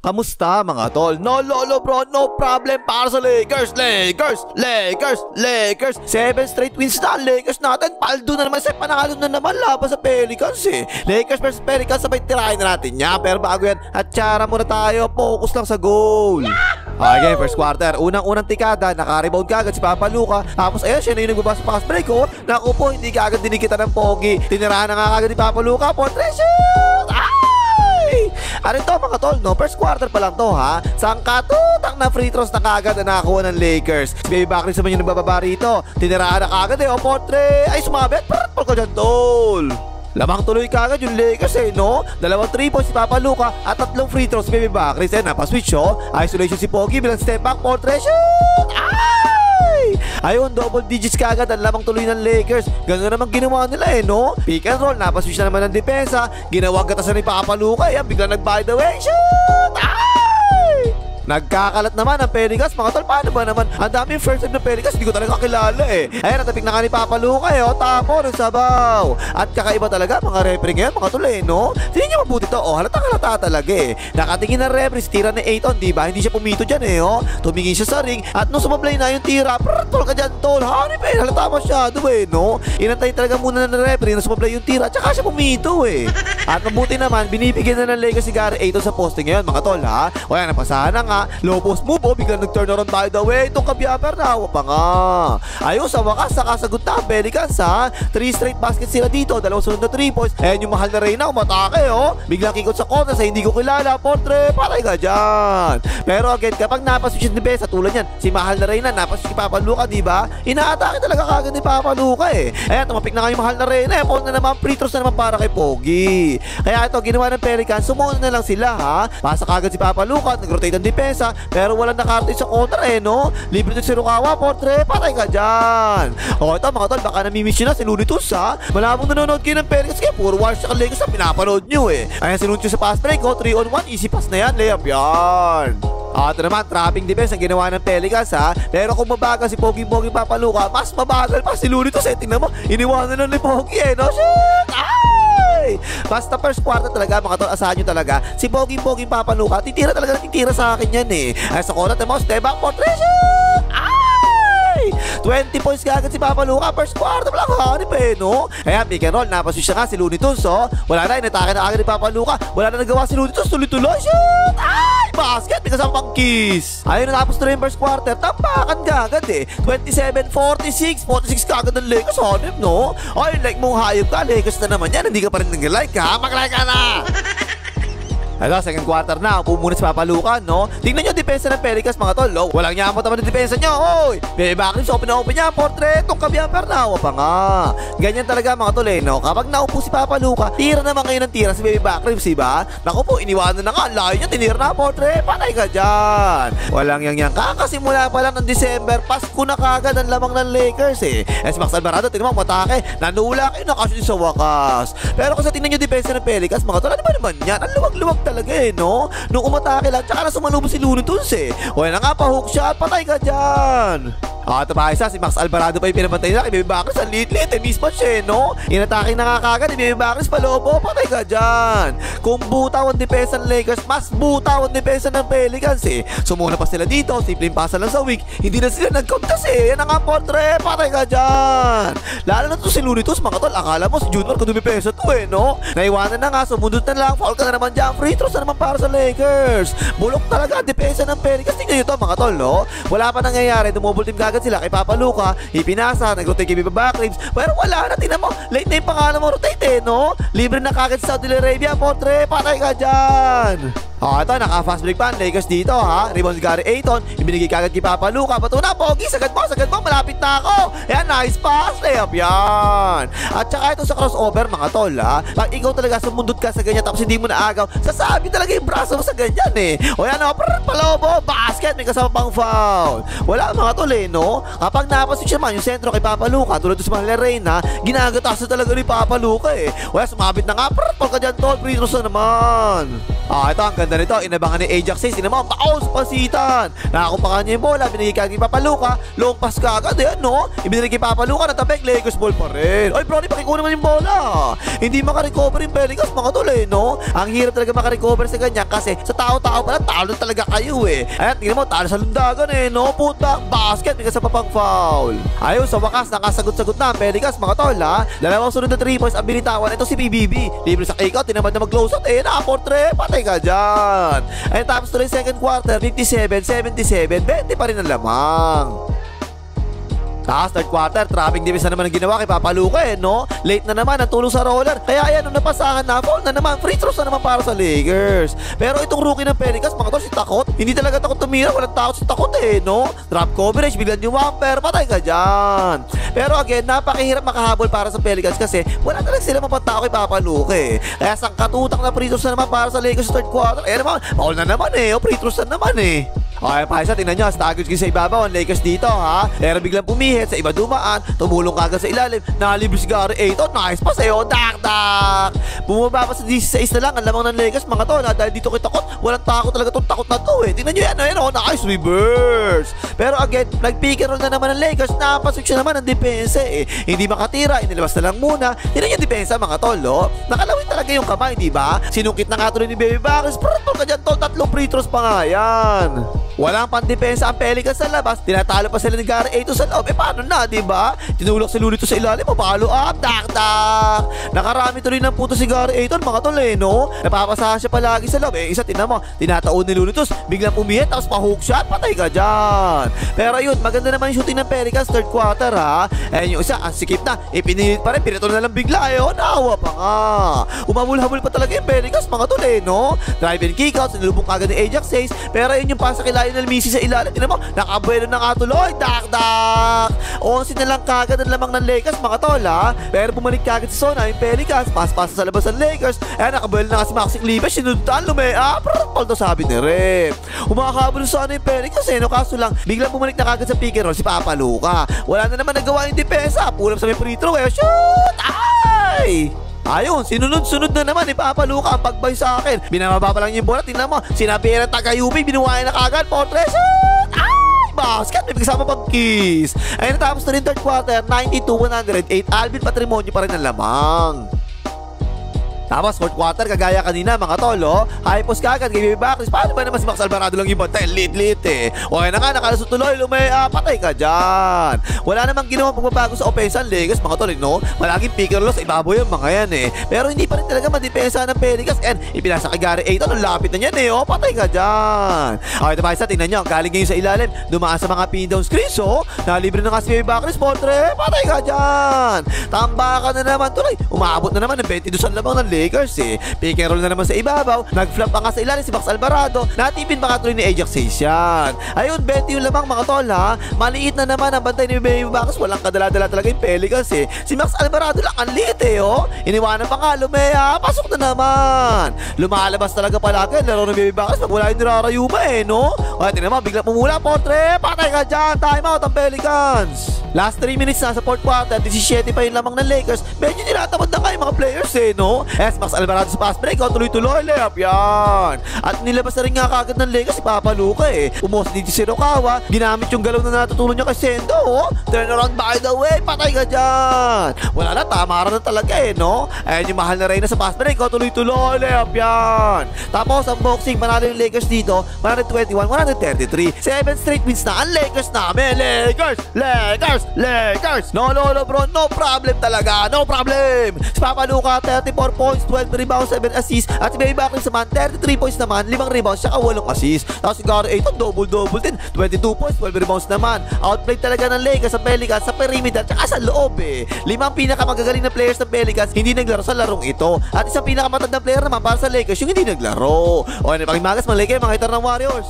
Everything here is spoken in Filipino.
Kamusta mga tol? No lolo bro, no problem para sa Lakers. 7 straight wins na ang Lakers natin. Paldo na naman, panalo na naman laban sa Pelicans eh. Lakers versus Pelicans, sabay tirahin na natin yan. Pero bago yan, atsara muna tayo. Focus lang sa goal. Okay, first quarter. Unang-unang tikada, naka-rebound kagad si Papa Luka. Tapos ayun, siya na yung nagbabasa pa break ko. Naku po, hindi kagad dinikita ng pogi. Tinirahan na nga kagad ni Papa Luka. Portrait shoot! Ano ito mga tol, no? First quarter pa lang to ha. Sangkatutang na free throws na kagad na nakakuha ng Lakers. Si Baby Bakri naman yung nagbababa rito. Tinirahan na kagad eh, o portrait. Ay, sumabit. Purple ka dyan, tol. Lamang tuloy kagad yung Lakers eh, no? 2 3 points si Papa Luka at 3 free throws si Baby Bakri. Napaswitch oh. Isolation si Pogi bilang step back, portrait shoot. Ayun, double digits kagad ang lamang tuloy ng Lakers. Gano'n naman ginawa nila eh, no? Pick and roll, napaswitch na naman ng depensa. Ginawang gatasan ni Papa Luka. Yan, biglang nag-by the way. Shoot! Nagkakalat naman ang Pelicans, mga tol. Paano ba naman? Ang daming first time ng Pelicans, hindi ko talaga kakilala eh. Ayan, natapik na nga ni Papa Luka eh, o tapo ng sabaw. At kakaiba talaga mga referee ngayon, mga tol eh, no? Tingnan niyo mabuti to, oh, halata talaga eh. Nakatingin ng referee, tira ni Ayton, diba? Hindi siya pumito dyan eh, oh. Tumingin siya sa ring, at nung sumablay na yung tira, tol ka dyan, tol. Hanip eh, halata masyado eh, no? Inantay talaga muna ng referee na sumablay yung tira, tsaka siya pumito eh. At mabuti naman, binibigyan na ng Lakers si Gary Ayton sa posting ngayon, mga tol, ha? O yan, napasahan na nga. Low post move, oh, biglang nag-turn around by the way. Itong kabiyaper na, pa nga. Ayun, sa wakas, nakasagot na ang Pelicans, ha? 3 straight baskets sila dito, 2 sunod na 3 points. Ayan yung mahal na Reyna, umatake, oh. Biglang kikot sa corner sa hindi ko kilala. Portrait, patay ka dyan. Pero again, kapag napaswitch yung defense, tulad yan, si mahal na Reyna, napaswitch si Papa Luka, diba? Inaatake talaga kagad ni Papa Luka, eh. Ayan, tumapik na nga yung mahal na Reyna. Paul na naman, free throws na naman para kay Pogi. Kaya ito, ginawa ng Pelicans, sumunod na lang sila, ha? Pasa kagad si Papa Luka, nag-rotate ang depensa. Pero walang nakarte sa corner eh, no? Libre to si Rukawa, portrait, patay ka dyan. O ito mga tol, baka namimiss nyo na si Looney Tunes ha. Malabong nanonood kayo ng Pelicans kaya puro wires sa Lakers na pinapanood nyo eh. Ayan si Looney Tunes sa pass break, 3-on-1, easy pass na yan, layup yan. Ito naman, trapping defense ang ginawa ng Pelicans ha. Pero kung mabagal si Pogi Papa Luka, mas mabagal pa si Looney Tunes eh. Tingnan mo, iniwanan na ni Pogi eh, no? Shoot! Basta first quarter talaga mga tol, asahan nyo talaga si Pogi Papa Luka, titira sa akin yan eh. Ay sa corner, temo, step back, portrait shoot! 20 points kagad si Papa Luka, first quarter lang hanip eh, no? Kaya pick and roll, napaswitch na nga si Looney Tunes, oh. Wala na, inatake na agad ni Papa Luka. Wala na nagawa si Looney Tunes, tuloy-tuloy, shoot! Basket, may kasama pang kiss. Ayun, natapos na rin first quarter, tampakan kagad eh. 27-46 kagad ng Lakers, hanip, no? Ay, like mong hayop ka, Lakers na naman yan, hindi ka pa rin nag-like ha, mag-like ka na! Hello, second quarter na. Upo muna si Papa Luka, no? Tingnan nyo depensa ng Pelicans, mga tol. Oh, walang nyamot naman yung depensa nyo. Oy! Baby Bakri, open na open niya. Portrait, itong kabiyaper na. Pa nga. Ganyan talaga, mga tol, eh, no? Kapag naupo si Papa Luka, tira naman ngayon ng tira si Baby Bakri, diba? Naku po, iniwanan na nga. Layo niya, tinira na. Portrait, patay ka dyan. Walang yang kakasimula pa lang ng December. Pasko na kagad ang lamang ng Lakers, eh. Si Max Alvarado, tingnan mo, matake. Nanula kayo, nakasyon sa wakas. Pero kung sa tingnan nyo depensa ng Pelicans, mga tol, ano ba naman yan? Ang luwag-luwag talaga eh, no? Nung umatake lang, tsaka na sumalubos si Looney Tunes eh. O yan na nga pa, hook shot, patay ka dyan. Ito pa isa, si Max Alvarado pa yung pinapantay nila kay Baby Bakri. Ang lit-lit eh, mismatch eh, no? Inatake na nga kagad ni Baby Bakri pa lobo, patay ka dyan. Kung butaw ang depensa ng Lakers, mas butaw ang depensa ng Pelicans eh. Sumuna pa sila dito, simpleng pasa lang sa week. Hindi na sila nag-contest eh. Yan na nga, portrait, patay ka dyan. Lalo na to si Looney Tunes, mga tol. Akala mo si Junior kung dumipensa to eh, no? Naiwanan na nga, sumundot na lang. Foul ka na naman dyan, free throws na naman para sa Lakers. Bulok talaga depensa ng Pelicans. Tingnan nyo to, mga tol, no? Wala pa nangyayari, dumobol team kagad sila kay Papa Luka, ipinasa, nag-rotate kay Baby Bakri, pero wala na, tingnan mo, late na yung pangalan mo rotate eh, no? Libre na kagad sa Saudi Arabia, portrait, patay ka dyan. Ito, naka-fast break pa ang Lakers dito, ha? Rebound si Gary Ayton, ibinigay kagad kay Papa Luka, bato na, Pogi, sagad mo, malapit na ako. Ayan, nice pass, layup yan. At saka ito sa crossover, mga tol, ha? Pag ikaw talaga sumundot ka sa ganyan, tapos hindi mo naagaw, sasabi talaga yung braso mo sa ganyan eh. O yan, o, palobo, basket, may kasama pang foul. Wala mga tol eh, no? Kapag napaswitch naman yung sentro kay Papa Luka, tulad sa mga Reyna, ginagatasan talaga ni Papa Luka eh. O yan, sumabit na nga, pal ka dyan, tol, free throws na naman. Ito ang ganda nito. Inabangan ni Ajax 6. Ina mo, baos pasitan. Nakakumpakan niya yung bola. Binigay kagad kay Papaluka. Long pass kagad. Ayan, no? Ibinigay kay Papaluka. Natabek. Lakers ball pa rin. Oy, Brony, pakikuha naman yung bola. Hindi makarecover yung Pelicans, mga tol, no? Ang hirap talaga makarecover sa ganyan kasi sa tao-tao pala, talo talaga kayo, eh. Ayan, tingnan mo, talo sa lundagan, eh, no? Putback, basket, may kasama pang foul. Ayun, sa wakas, nakasagot-sagot na ang Pelicans, mga tol, ha? Dalawang sunod na 3 points ang binitawan. Ito si BBB. Libre sa kick-out. Tinamad na mag-close out. Eh, naka-4-3. Patay ka dyan. Ayun, tapos tuloy second quarter, 57-77. 20 pa rin ang lamang. Tapos third quarter, trapping defense na naman ang ginawa kay Papaluka, eh, no? Late na naman, natulong sa roller. Kaya ayan, nung napasahan na, foul na naman, free throws na naman para sa Lakers. Pero itong rookie ng Pelicans, mga tol, si Takot, hindi talaga takot tumira, walang takot si Takot, eh, no? Drop coverage, biglan yung wamper, patay ka dyan. Pero again, napakahirap makahabol para sa Pelicans kasi wala talaga sila mapatao kay Papaluka, eh. Kaya sangkatutang na free throws na naman para sa Lakers sa third quarter. Ayan naman, foul na naman, eh, o free throws na naman, eh. Okay, Paisa, tingnan nyo, staggers sa ibabaw ang Lakers dito, ha? Pero biglang pumihit, sa iba dumaan, tumulong kagad sa ilalim, nalibre si Gary Ayton, nice pa sa'yo, dak-dak! Bumaba pa sa 16 na lang, ang lamang ng Lakers, mga to, na dahil dito kay Takot, walang takot talaga itong Takot na to, eh. Tingnan nyo yan, ayan, oh, nice reverse! Pero again, nag-pick and roll na naman ng Lakers, napaswiksyon naman ang depensa, eh. Hindi makatira, inilabas na lang muna, tingnan nyo depensa, mga tol, oh. Nakalawin talaga yung kamay, di ba? Sinungkit na nga tuloy ni Baby Bakers, pratol ka dyan, tol, 3 free throws pa nga yan. Walang pandepensa ang Pelicans sa labas. Tinatalo pa sila ni Gary Ayton sa loob. Eh paano na, di ba? Tinulak si Lulito sa ilalim. Follow up. Tak-tak. Nakarami tuloy ng puto si Gary Ayton, mga tol, eh, no? Napapasahan siya palagi sa loob. Eh, isa, tinan mo. Tinataon ni Lulitos. Biglang pumihit. Tapos pa-hook shot. Patay ka dyan. Pero yun, maganda naman yung shooting ng Pelicans third quarter, ha? Eh, yung isa, ang sikip na. Ipinilit pa rin. Pinito na lang bigla, eh. Oh, naawa pa nga. Umabul-habul pa talaga yung Pelicans, mga tol, eh, no? Drive and kick out. Sinulubong kagad ni Ajax 6. Pero yun yung pasa kay Lionel Messi sa ilalim. Tingnan mo, nakabuelo na nga tuloy. Dak-dak! 11 na lang kagad ang lamang ng Lakers, mga tol, ha? Pero bumalik kagad sa zona yung Pelicans. Pas-pasa sa labas ng Lakers. Ayan, nakabuelo na nga si Maxi Kleber. Sinundan, lumea. Paldo sabi ni Rep. Umakakabalo sana yung Pelicans, eh, no? Kaso lang, biglang bumalik na kagad sa pick and roll si Papaluka. Wala na naman nagawa yung depensa. Pulang sa may free throw, eh. Shoot! Ay! Ayun, sinunod-sunod na naman ni Papaluka ang pagbay sa akin. Binababa pa lang yung bola. Tingnan mo, sinabi na Tagayubi, binuwayan na kagad. Fortress, ay! Basket, may kasama pang kiss. Ayun, natapos na rin third quarter, 92-108. Alvin Patrimonio pa rin ang lamang. Tapos fourth quarter, kagaya kanina, mga tolo, high post kagad kay Baby Bakers. Paano ba naman si Max Alvarado lang yung bantay? Lit-lit, eh. Okay na nga, nakalusot tuloy, patay ka dyan. Wala namang ginawang pagbabago sa offense ang Lakers, mga tolo, no? Malaging pick and roll sa ibabaw yung mga yan, eh. Pero hindi pa rin talaga madepensa ng Pelicans. And ipinasa kay Gary Ayton, ang lapit na yan, eh. Oh, patay ka dyan. Okay, tapos tingnan nyo, galing ngayon sa ilalim, dumaan sa mga pin down screens, oh. Nalibre na nga si Baby Bakers, Portre, patay ka dyan. Tambakan na naman tuloy. Umabot na naman ng 22 ang lamang ng Lakers, eh. Pick and roll na naman sa ibabaw. Nag-flop pa nga sa ilalim si Max Alvarado. Natipin pa nga tuloy ni Ajax 6 yan. Ayun, 20 yung lamang, mga tol, ha. Maliit na naman ang bantay ni Baby Bakers. Walang kadala-dala talaga yung Pelicans, eh. Si Max Alvarado lang ang liit, eh, oh. Iniwanan pa nga, lumea. Pasok na naman. Lumalabas talaga palagi ang laro ng Baby Bakers pag wala yung nirarayuma, eh, no? Kaya tingnan mo, bigla pumula, Portre. Patay ka dyan. Time out ang Pelicans. Last 3 minutes na sa fourth quarter, 17 pa yung lamang ng Lakers. Medyo nilatamad na kayo mga players, eh, no? Max Alvarado sa fast break, tuloy-tuloy, layup yan. At nilabas na rin nga kagad ng Lakers si Papaluka, eh. Umos dito si Rokawa, ginamit yung galaw na natutulong niya kay Sendo, oh. Turn around by the way, patay ka dyan. Wala na, tamaran na talaga, eh, no? Ayan yung mahal na Reyna sa fast break, tuloy-tuloy, layup yan. Tapos ang boxing, manalo yung Lakers dito, 121-133. 7 straight wins na ang Lakers namin. Lakers. No, bro, no problem talaga, no problem. Si Papaluka, 34 points, 12 rebounds, 7 assists. At si Baby Bakers naman, 33 points naman, 5 rebounds, saka 8 assists. Tapos si Gary Ayton, double-double din, 22 points, 12 rebounds naman. Outplayed talaga ng Lakers sa Pelicans, sa perimeter, saka sa loob, eh. 5 pinakamagagaling na players ng Pelicans hindi naglaro sa larong ito. At isang pinakamatandang player naman para sa Lakers yung hindi naglaro. O, ano pakimagas, mga Lakers, mga hitar ng Warriors.